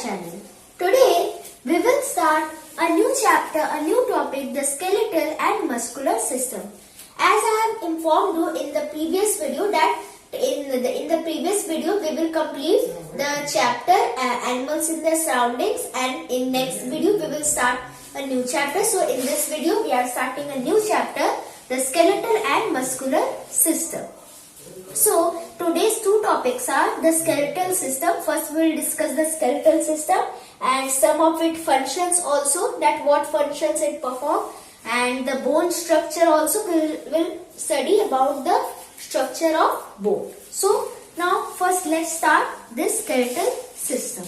channel. Today we will start a new chapter, a new topic, the skeletal and muscular system. As I have informed you in the previous video that in the previous video we will complete the chapter animals in their surroundings, and in next video we will start a new chapter. So in this video we are starting a new chapter, the skeletal and muscular system. So today's two topics are the skeletal system. First we will discuss the skeletal system and some of its functions also, that what functions it perform, and the bone structure also will study about the structure of bone. So now first let's start this skeletal system.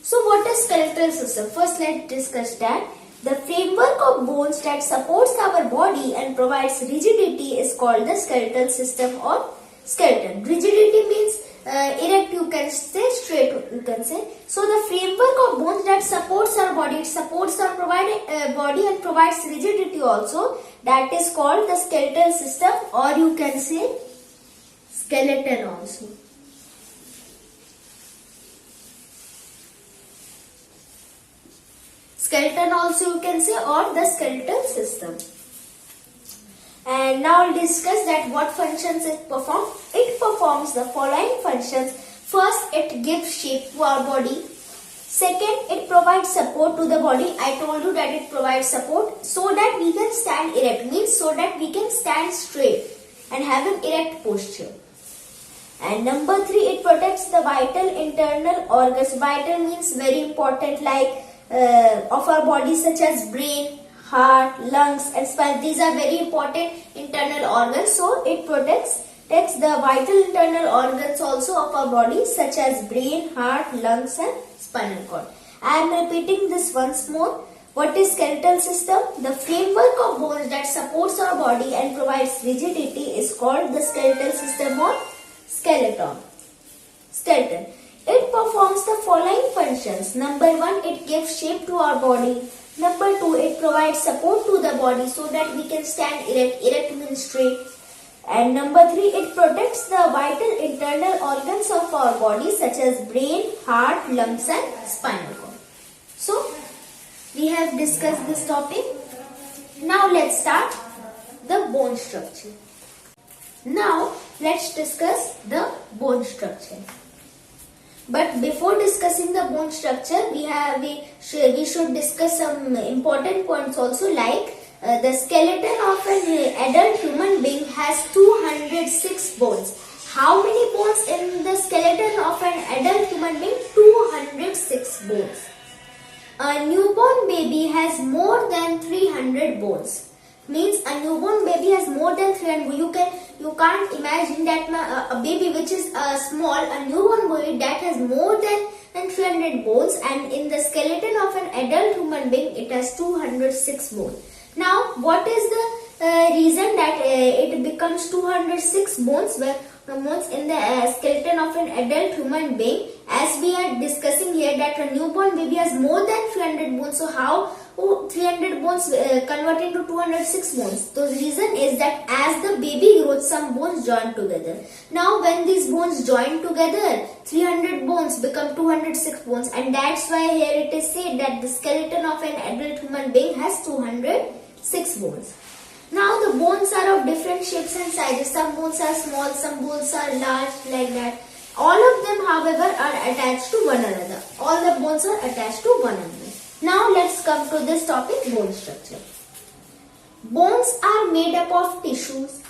So what is skeletal system? First let's discuss that. The framework of bones that supports our body and provides rigidity is called the skeletal system or skeleton. Rigidity means erect, you can say, straight you can say. So the framework of bones that supports our body, it supports our body and provides rigidity also, that is called the skeletal system, or you can say skeleton also. Skeleton also you can say, or the skeletal system. And now we'll discuss that what functions it performs. It performs the following functions. First, it gives shape to our body. Second, it provides support to the body. I told you that it provides support so that we can stand erect, means so that we can stand straight and have an erect posture. And number 3, it protects the vital internal organs. Vital means very important, like of our body, such as brain, heart, lungs and spine. These are very important internal organs. So it protects the vital internal organs also of our body, such as brain, heart, lungs and spinal cord. I am repeating this once more. What is skeletal system? The framework of bones that supports our body and provides rigidity is called the skeletal system or skeleton. Skeleton. It performs the following functions. Number 1, it gives shape to our body. Number 2, it provides support to the body so that we can stand erect. Erect means straight. And number 3, it protects the vital internal organs of our body, such as brain, heart, lungs and spinal cord. So, we have discussed this topic. Now let's start the bone structure. Now let's discuss the bone structure. But before discussing the bone structure, we should discuss some important points also, like the skeleton of an adult human being has 206 bones. How many bones in the skeleton of an adult human being? 206 bones. A newborn baby has more than 300 bones. Means a newborn baby has more than 300. You can't imagine that a baby which is a newborn baby that has more than 300 bones, and in the skeleton of an adult human being it has 206 bones. Now what is the reason that it becomes 206 bones in the skeleton of an adult human being? As we are discussing here that a newborn baby has more than 300 bones, so how 300 bones convert into 206 bones? The reason is that as the baby grows, some bones join together. Now when these bones join together, 300 bones become 206 bones, and that's why here it is said that the skeleton of an adult human being has 206 bones. Now the bones are of different shapes and sizes. Some bones are small, some bones are large, like that. All of them, however, are attached to one another. All the bones are attached to one another. Now let's come to this topic, bone structure. Bones are made up of tissues.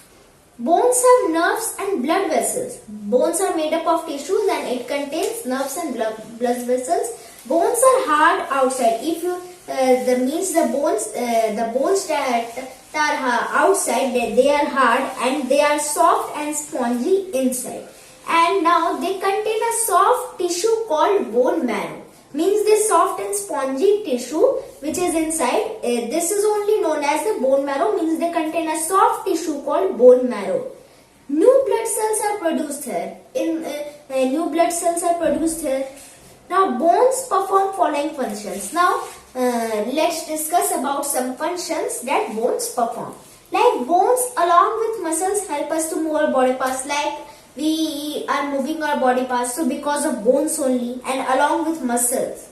Bones have nerves and blood vessels. Bones are made up of tissues and it contains nerves and blood vessels. Bones are hard outside. If you the bones that are outside, they are hard, and they are soft and spongy inside. And now they contain a soft tissue called bone marrow. Means this soft and spongy tissue which is inside, this is only known as the bone marrow, means they contain a soft tissue called bone marrow. New blood cells are produced here. New blood cells are produced here. Now bones perform following functions. Now let's discuss about some functions that bones perform. Like bones along with muscles help us to move our body parts, like we are moving our body parts? So because of bones only and along with muscles.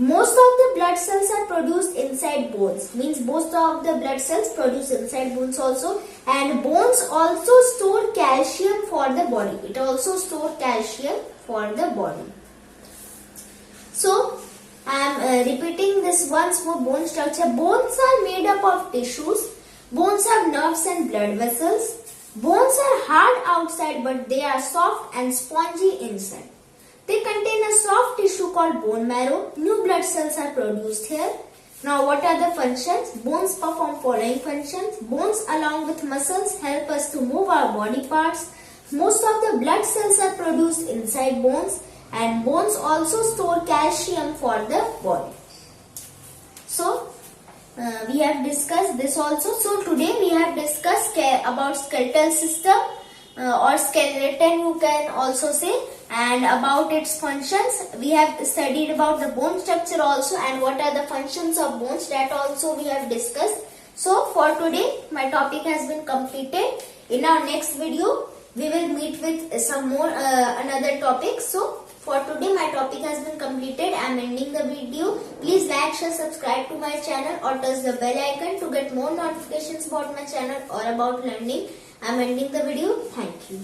Most of the blood cells are produced inside bones. Means most of the blood cells produced inside bones also. And bones also store calcium for the body. It also store calcium for the body. So I am repeating this once more. Bone structure. Bones are made up of tissues. Bones have nerves and blood vessels. Bones are hard outside but they are soft and spongy inside. They contain a soft tissue called bone marrow. New blood cells are produced here. Now what are the functions? Bones perform following functions. Bones along with muscles help us to move our body parts. Most of the blood cells are produced inside bones, and bones also store calcium for the body. So we have discussed this also. So today we have discussed about skeletal system or skeleton you can also say, and about its functions. We have studied about the bone structure also, and what are the functions of bones, that also we have discussed. So for today my topic has been completed. In our next video we will meet with some more another topic. So for today my topic has been completed. I am ending the video. Please like, share, subscribe to my channel or touch the bell icon to get more notifications about my channel or about learning. I am ending the video. Thank you.